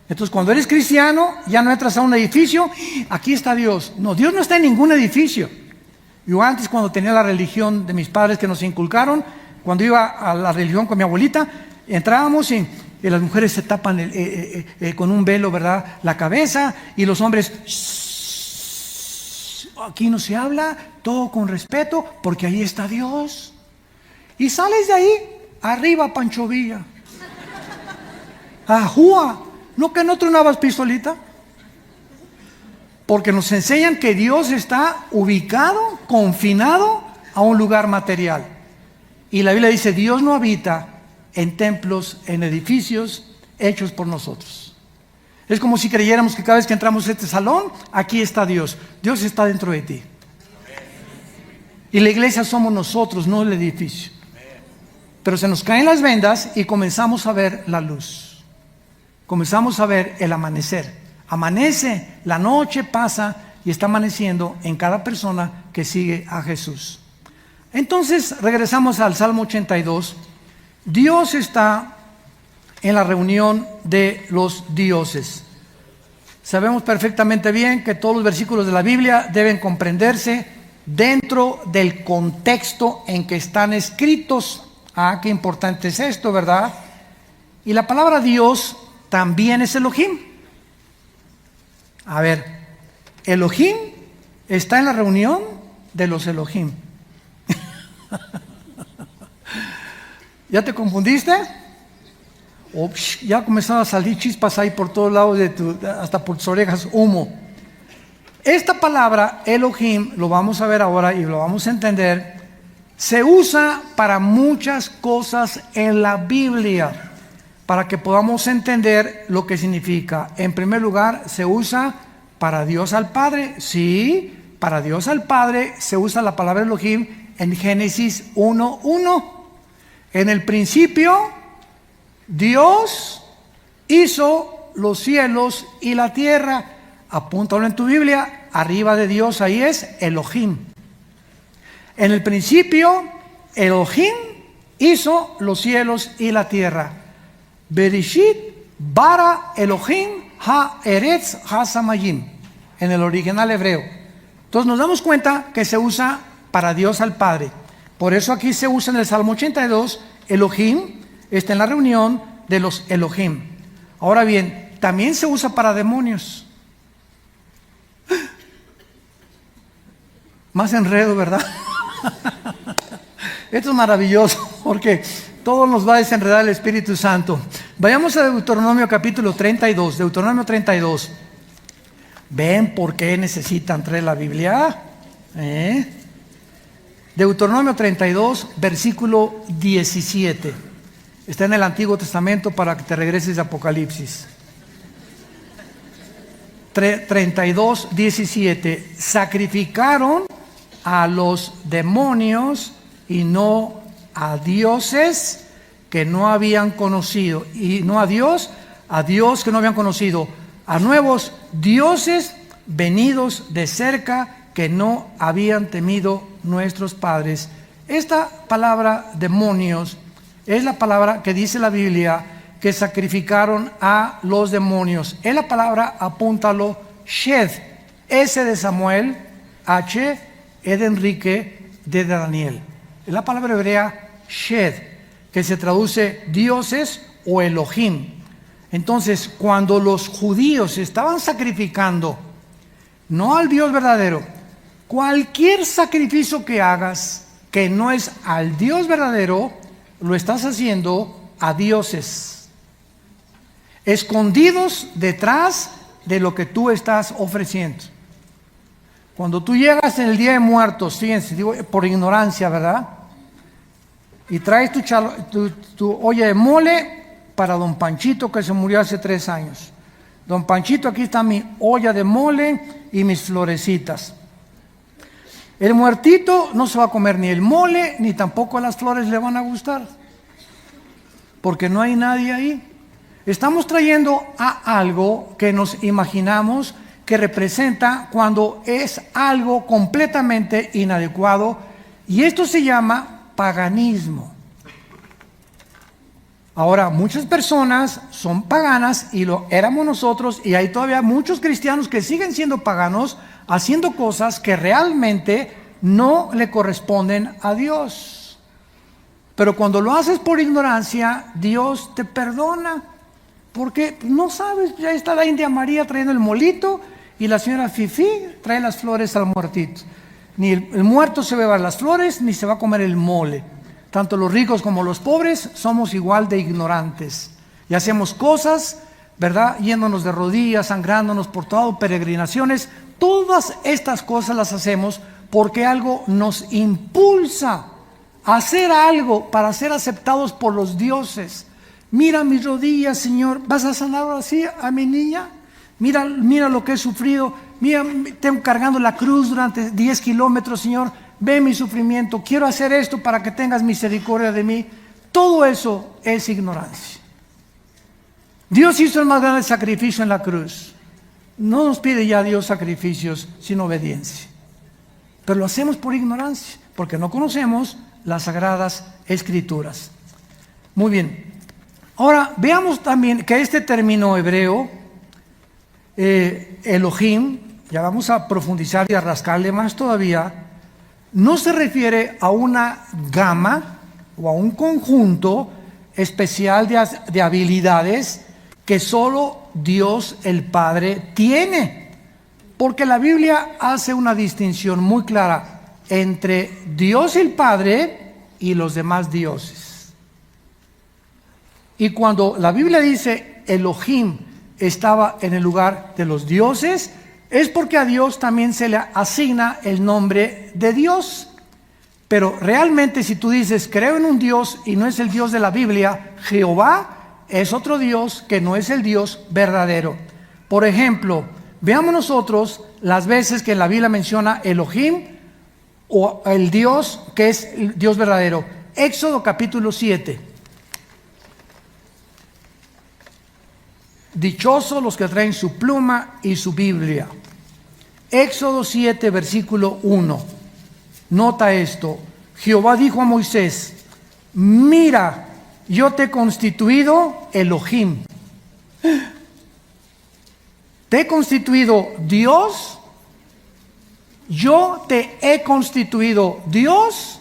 Speaker 1: Entonces cuando eres cristiano, ya no entras a un edificio, aquí está Dios. No, Dios no está en ningún edificio. Yo antes, cuando tenía la religión de mis padres que nos inculcaron, cuando iba a la religión con mi abuelita, entrábamos y las mujeres se tapan con un velo, ¿verdad?, la cabeza, y los hombres, aquí no se habla, todo con respeto, porque ahí está Dios. Y sales de ahí, arriba Pancho Villa. Ajúa, ¿no que no tronabas pistolita? Porque nos enseñan que Dios está ubicado, confinado a un lugar material. Y la Biblia dice, Dios no habita en templos, en edificios hechos por nosotros. Es como si creyéramos que cada vez que entramos a este salón, aquí está Dios. Dios está dentro de ti. Y la iglesia somos nosotros, no el edificio. Pero se nos caen las vendas y comenzamos a ver la luz. Comenzamos a ver el amanecer. Amanece, la noche pasa y está amaneciendo en cada persona que sigue a Jesús. Entonces regresamos al Salmo 82. Dios está en la reunión de los dioses. Sabemos perfectamente bien que todos los versículos de la Biblia deben comprenderse dentro del contexto en que están escritos. Ah, qué importante es esto, ¿verdad? Y la palabra Dios también es Elohim. A ver, Elohim está en la reunión de los Elohim. ¿Ya te confundiste? Ya comenzaron a salir chispas ahí por todos lados hasta por tus orejas, humo. Esta palabra Elohim, lo vamos a ver ahora y lo vamos a entender, se usa para muchas cosas en la Biblia, para que podamos entender lo que significa. En primer lugar, se usa para Dios al Padre. Sí, para Dios al Padre se usa la palabra Elohim en Génesis 1:1. En el principio, Dios hizo los cielos y la tierra. Apúntalo en tu Biblia, arriba de Dios, ahí es Elohim. En el principio, Elohim hizo los cielos y la tierra. Bereshit bara Elohim ha-eretz ha-samayim, en el original hebreo. Entonces nos damos cuenta que se usa para Dios al Padre. Por eso aquí se usa en el Salmo 82, Elohim está en la reunión de los Elohim. Ahora bien, también se usa para demonios. Más enredo, ¿verdad? Esto es maravilloso porque todo nos va a desenredar el Espíritu Santo. Vayamos a Deuteronomio capítulo 32. Deuteronomio 32. ¿Ven por qué necesitan traer la Biblia? Deuteronomio 32, versículo 17. Está en el Antiguo Testamento para que te regreses de Apocalipsis. 32, 17. Sacrificaron a los demonios y no a dioses que no habían conocido, y no a Dios a Dios que no habían conocido, a nuevos dioses venidos de cerca que no habían temido nuestros padres. Esta palabra demonios es la palabra que dice la Biblia que sacrificaron a los demonios. Es la palabra, apúntalo, Shed, S de Samuel, H, E de Enrique, D de Daniel. Es la palabra hebrea Shed, que se traduce dioses o Elohim. Entonces, cuando los judíos estaban sacrificando, no al Dios verdadero, cualquier sacrificio que hagas que no es al Dios verdadero, lo estás haciendo a dioses, escondidos detrás de lo que tú estás ofreciendo. Cuando tú llegas en el Día de Muertos, fíjense, digo, por ignorancia, ¿verdad? Y traes tu olla de mole para don Panchito, que se murió hace 3 años. Don Panchito, aquí está mi olla de mole y mis florecitas. El muertito no se va a comer ni el mole, ni tampoco las flores le van a gustar, porque no hay nadie ahí. Estamos trayendo a algo que nos imaginamos que representa cuando es algo completamente inadecuado, y esto se llama paganismo. Ahora, muchas personas son paganas y lo éramos nosotros, y hay todavía muchos cristianos que siguen siendo paganos, haciendo cosas que realmente no le corresponden a Dios. Pero cuando lo haces por ignorancia, Dios te perdona, porque no sabes, ya está la India María trayendo el molito y la señora Fifi trae las flores al muertito. Ni el muerto se va a llevar las flores, ni se va a comer el mole. Tanto los ricos como los pobres somos igual de ignorantes. Y hacemos cosas, ¿verdad? Yéndonos de rodillas, sangrándonos por todo, peregrinaciones. Todas estas cosas las hacemos porque algo nos impulsa a hacer algo para ser aceptados por los dioses. Mira mis rodillas, Señor. ¿Vas a sanar ahora sí a mi niña? Mira lo que he sufrido. Mira, tengo cargando la cruz durante 10 kilómetros, Señor. Ve mi sufrimiento. Quiero hacer esto para que tengas misericordia de mí. Todo eso es ignorancia. Dios hizo el más grande sacrificio en la cruz. No nos pide ya Dios sacrificios, sino obediencia. Pero lo hacemos por ignorancia, porque no conocemos las sagradas escrituras. Muy bien. Ahora veamos también que este término hebreo, Elohim, ya vamos a profundizar y a rascarle más todavía, no se refiere a una gama o a un conjunto especial de habilidades que solo Dios el Padre tiene, porque la Biblia hace una distinción muy clara entre Dios el Padre y los demás dioses. Y cuando la Biblia dice Elohim estaba en el lugar de los dioses, es porque a Dios también se le asigna el nombre de Dios. Pero realmente, si tú dices creo en un Dios y no es el Dios de la Biblia, Jehová es otro Dios que no es el Dios verdadero. Por ejemplo, veamos nosotros las veces que la Biblia menciona Elohim o el Dios que es el Dios verdadero. Éxodo capítulo 7. Dichosos los que traen su pluma y su Biblia. Éxodo 7, versículo 1. Nota esto. Jehová dijo a Moisés: mira, yo te he constituido Elohim. Te he constituido Dios. Yo te he constituido Dios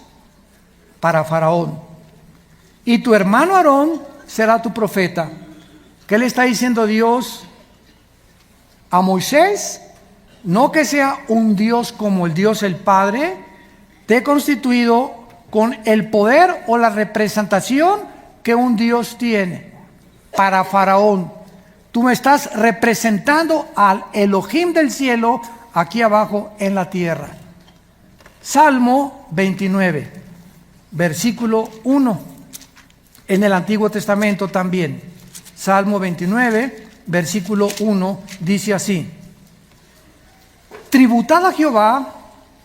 Speaker 1: para Faraón. Y tu hermano Aarón será tu profeta. ¿Qué le está diciendo Dios a Moisés? No que sea un Dios como el Dios el Padre. Te he constituido con el poder o la representación que un Dios tiene para Faraón. Tú me estás representando al Elohim del cielo aquí abajo en la tierra. Salmo 29, versículo 1. En el Antiguo Testamento también. Salmo 29, versículo 1, dice así: tributad a Jehová,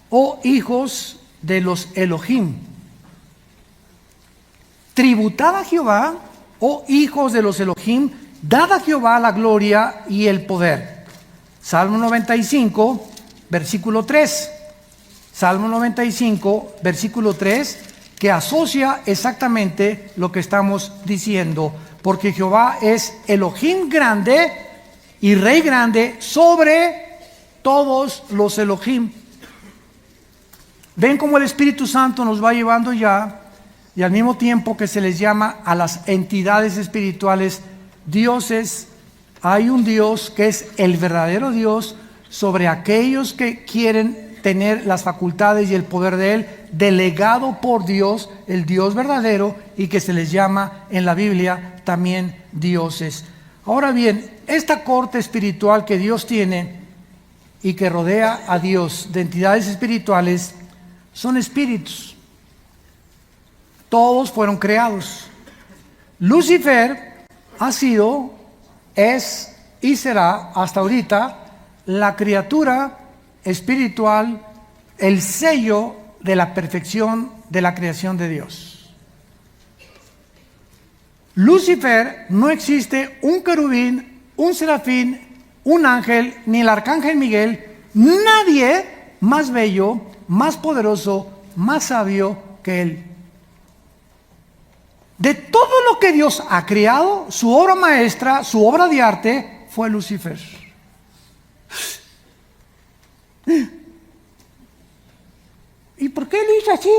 Speaker 1: oh hijos de los Elohim. Tributad a Jehová, oh hijos de los Elohim, dad a Jehová la gloria y el poder. Salmo 95, versículo 3. Salmo 95, versículo 3, que asocia exactamente lo que estamos diciendo, porque Jehová es Elohim grande y Rey grande sobre todos los Elohim. Ven cómo el Espíritu Santo nos va llevando ya, y al mismo tiempo que se les llama a las entidades espirituales dioses, hay un Dios que es el verdadero Dios sobre aquellos que quieren tener las facultades y el poder de Él, delegado por Dios, el Dios verdadero, y que se les llama en la Biblia también dioses. Ahora bien, esta corte espiritual que Dios tiene y que rodea a Dios de entidades espirituales son espíritus. Todos fueron creados. Lucifer ha sido, es y será hasta ahorita la criatura espiritual, el sello de la perfección de la creación de Dios. Lucifer, no existe un querubín, un serafín, un ángel, ni el arcángel Miguel, nadie más bello, más poderoso, más sabio que él. De todo lo que Dios ha creado, su obra maestra, su obra de arte, fue Lucifer. ¿Y por qué lo hizo así?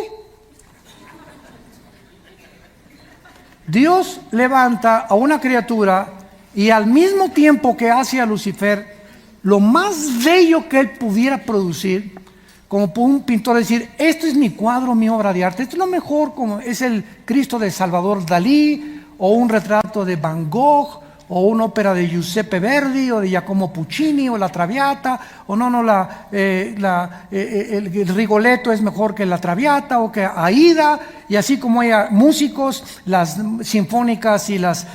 Speaker 1: Dios levanta a una criatura y al mismo tiempo que hace a Lucifer, lo más bello que él pudiera producir, como puede un pintor decir, esto es mi cuadro, mi obra de arte, esto es lo mejor, como es el Cristo de Salvador Dalí, o un retrato de Van Gogh, o una ópera de Giuseppe Verdi, o de Giacomo Puccini, o la Traviata, o el Rigoletto es mejor que la Traviata, o que Aida, y así como hay músicos, las sinfónicas y las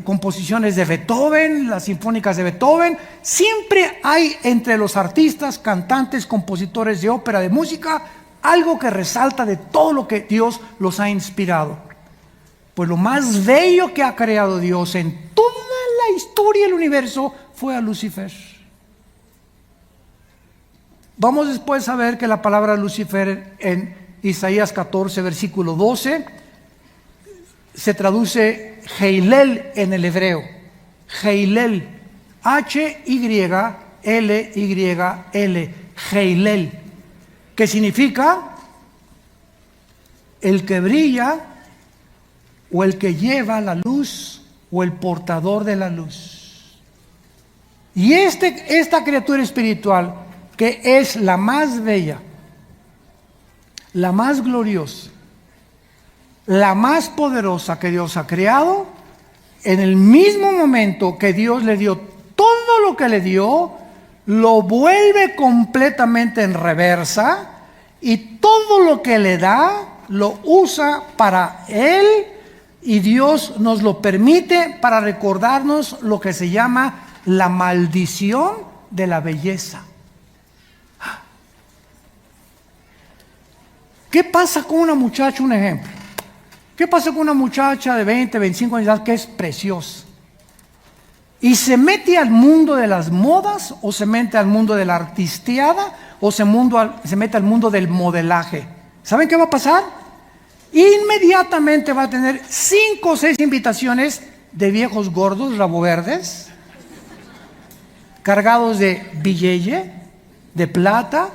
Speaker 1: composiciones de Beethoven, las sinfónicas de Beethoven, siempre hay entre los artistas, cantantes, compositores de ópera, de música, algo que resalta de todo lo que Dios los ha inspirado. Pues lo más bello que ha creado Dios en toda la historia del universo fue a Lucifer. Vamos después a ver que la palabra Lucifer en Isaías 14, versículo 12, se traduce Heilel en el hebreo. Heilel, H-Y-L-Y-L, Heilel, que significa el que brilla, o el que lleva la luz, o el portador de la luz. Y esta criatura espiritual, que es la más bella, la más gloriosa, la más poderosa que Dios ha creado, en el mismo momento que Dios le dio todo lo que le dio, lo vuelve completamente en reversa, y todo lo que le da, lo usa para Él. Y Dios nos lo permite para recordarnos lo que se llama la maldición de la belleza. ¿Qué pasa con una muchacha? Un ejemplo. ¿Qué pasa con una muchacha de 20, 25 años de edad que es preciosa? Y se mete al mundo de las modas, o se mete al mundo de la artisteada, o se mete al mundo del modelaje. ¿Saben qué va a pasar? Inmediatamente va a tener 5 o 6 invitaciones de viejos gordos, rabo verdes, cargados de billete, de plata,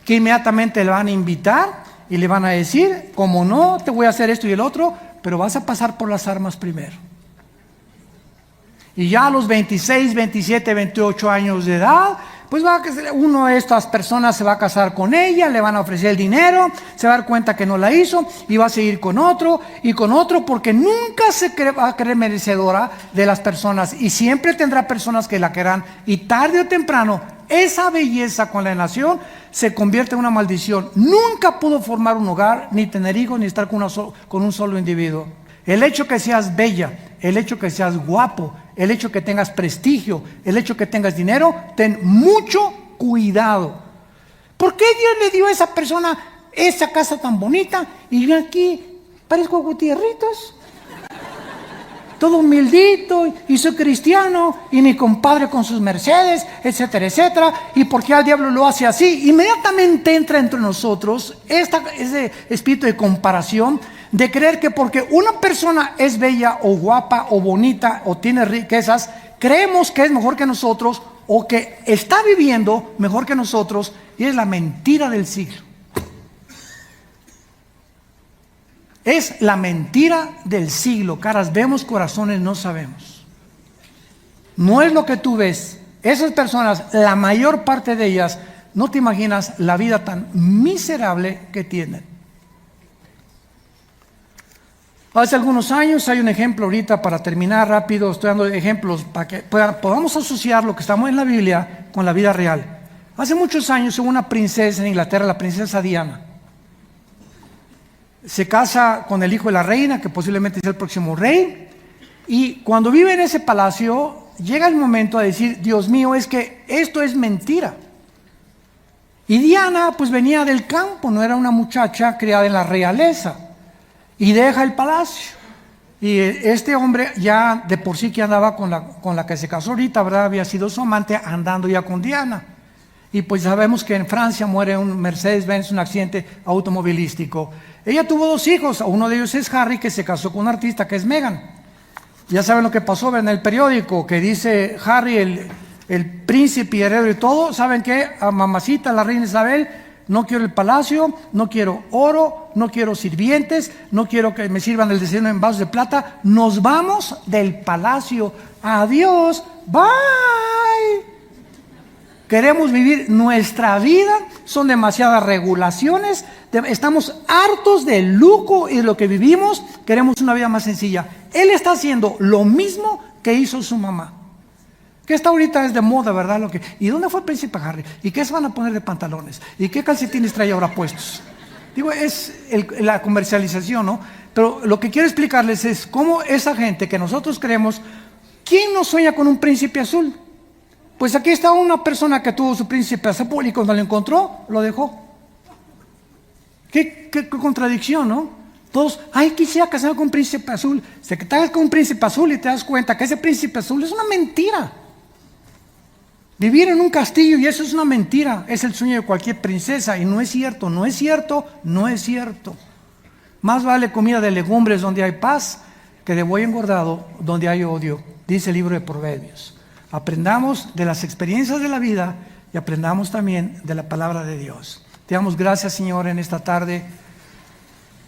Speaker 1: que inmediatamente le van a invitar y le van a decir, como no, te voy a hacer esto y el otro, pero vas a pasar por las armas primero. Y ya a los 26, 27, 28 años de edad, pues uno de estas personas se va a casar con ella, le van a ofrecer el dinero, se va a dar cuenta que no la hizo y va a seguir con otro y con otro, porque nunca va a creer merecedora de las personas, y siempre tendrá personas que la querrán, y tarde o temprano esa belleza con la nación se convierte en una maldición. Nunca pudo formar un hogar, ni tener hijos, ni estar con un solo individuo. El hecho que seas bella, el hecho que seas guapo, el hecho que tengas prestigio, el hecho que tengas dinero, ten mucho cuidado. ¿Por qué Dios le dio a esa persona esa casa tan bonita y yo aquí parezco Gutierritos? todo humildito, y soy cristiano, y mi compadre con sus Mercedes, etcétera, etcétera. ¿Y por qué al diablo lo hace así? Inmediatamente entra entre nosotros ese espíritu de comparación, de creer que porque una persona es bella o guapa o bonita o tiene riquezas, creemos que es mejor que nosotros o que está viviendo mejor que nosotros, y es la mentira del siglo. Es la mentira del siglo. Caras vemos, corazones no sabemos. No es lo que tú ves. Esas personas, la mayor parte de ellas, no te imaginas la vida tan miserable que tienen. Hace algunos años, hay un ejemplo ahorita para terminar rápido, estoy dando ejemplos para que podamos asociar lo que estamos en la Biblia con la vida real. Hace muchos años hubo una princesa en Inglaterra, la princesa Diana. Se casa con el hijo de la reina, que posiblemente sea el próximo rey, y cuando vive en ese palacio, llega el momento de decir, Dios mío, es que esto es mentira. Y Diana pues venía del campo, no era una muchacha criada en la realeza, y deja el palacio. Y este hombre ya de por sí que andaba con la que se casó ahorita, ¿verdad? Había sido su amante, andando ya con Diana. Y pues sabemos que en Francia muere un Mercedes-Benz, un accidente automovilístico. Ella tuvo 2 hijos, uno de ellos es Harry, que se casó con una artista que es Meghan. Ya saben lo que pasó en el periódico, que dice Harry, el príncipe y heredero y todo. ¿Saben qué? A mamacita, la reina Isabel, no quiero el palacio, no quiero oro, no quiero sirvientes, no quiero que me sirvan el desayuno en vasos de plata. Nos vamos del palacio. Adiós, bye. Queremos vivir nuestra vida, son demasiadas regulaciones, estamos hartos del lujo y de lo que vivimos, queremos una vida más sencilla. Él está haciendo lo mismo que hizo su mamá, que esta ahorita es de moda, ¿verdad? ¿Y dónde fue el príncipe Harry? ¿Y qué se van a poner de pantalones? ¿Y qué calcetines trae ahora puestos? Digo, es la comercialización, ¿no? Pero lo que quiero explicarles es cómo esa gente que nosotros creemos, ¿quién no sueña con un príncipe azul? Pues aquí está una persona que tuvo su príncipe azul y cuando lo encontró, lo dejó. Qué contradicción, ¿no? Todos, ay, quisiera casarme con un príncipe azul. Se te casas con un príncipe azul y te das cuenta que ese príncipe azul es una mentira. Vivir en un castillo, y eso es una mentira, es el sueño de cualquier princesa, y no es cierto, no es cierto, no es cierto. Más vale comida de legumbres donde hay paz que de buey engordado donde hay odio, dice el libro de Proverbios. Aprendamos de las experiencias de la vida y aprendamos también de la palabra de Dios. Te damos gracias, Señor, en esta tarde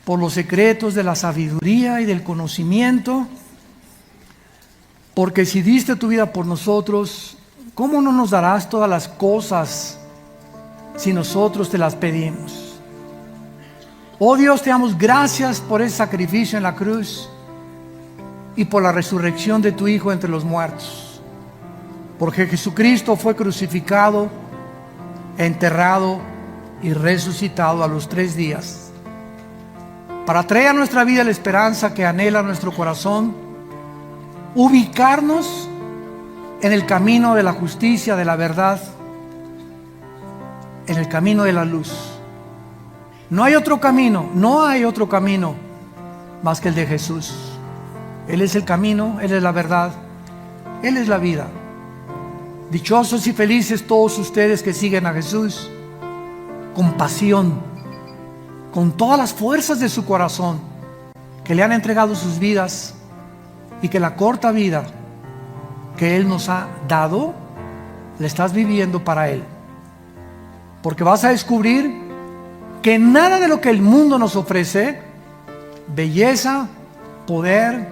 Speaker 1: por los secretos de la sabiduría y del conocimiento, porque si diste tu vida por nosotros, ¿cómo no nos darás todas las cosas si nosotros te las pedimos? Oh Dios, te damos gracias por ese sacrificio en la cruz y por la resurrección de tu Hijo entre los muertos. Porque Jesucristo fue crucificado, enterrado y resucitado a los 3 días, para traer a nuestra vida la esperanza que anhela nuestro corazón, ubicarnos en el camino de la justicia, de la verdad, en el camino de la luz. No hay otro camino más que el de Jesús. Él es el camino, Él es la verdad, Él es la vida. Dichosos y felices todos ustedes que siguen a Jesús con pasión, con todas las fuerzas de su corazón, que le han entregado sus vidas y que la corta vida que Él nos ha dado, la estás viviendo para Él. Porque vas a descubrir que nada de lo que el mundo nos ofrece, belleza, poder,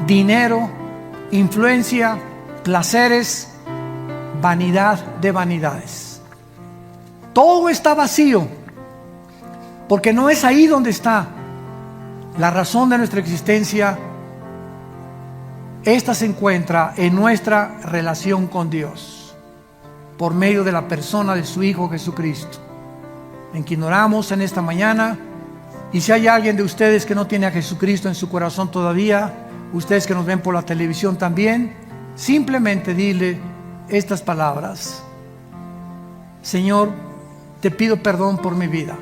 Speaker 1: dinero, influencia, placeres, vanidad de vanidades. Todo está vacío, porque no es ahí donde está la razón de nuestra existencia. Esta se encuentra en nuestra relación con Dios, por medio de la persona de su Hijo Jesucristo, en quien oramos en esta mañana. Y si hay alguien de ustedes que no tiene a Jesucristo en su corazón todavía, ustedes que nos ven por la televisión también, simplemente dile estas palabras: Señor, te pido perdón por mi vida.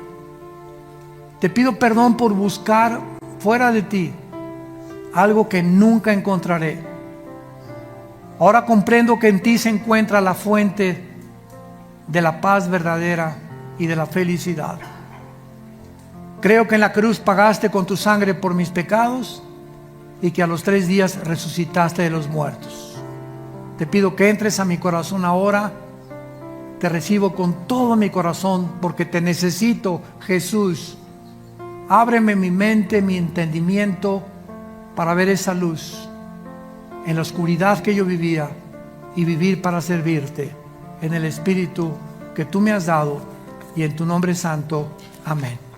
Speaker 1: Te pido perdón por buscar fuera de ti algo que nunca encontraré. Ahora comprendo que en ti se encuentra la fuente de la paz verdadera y de la felicidad. Creo que en la cruz pagaste con tu sangre por mis pecados y que a los 3 días resucitaste de los muertos. Te pido que entres a mi corazón ahora. Te recibo con todo mi corazón porque te necesito, Jesús. Ábreme mi mente, mi entendimiento para ver esa luz en la oscuridad que yo vivía y vivir para servirte en el Espíritu que tú me has dado, y en tu nombre santo. Amén.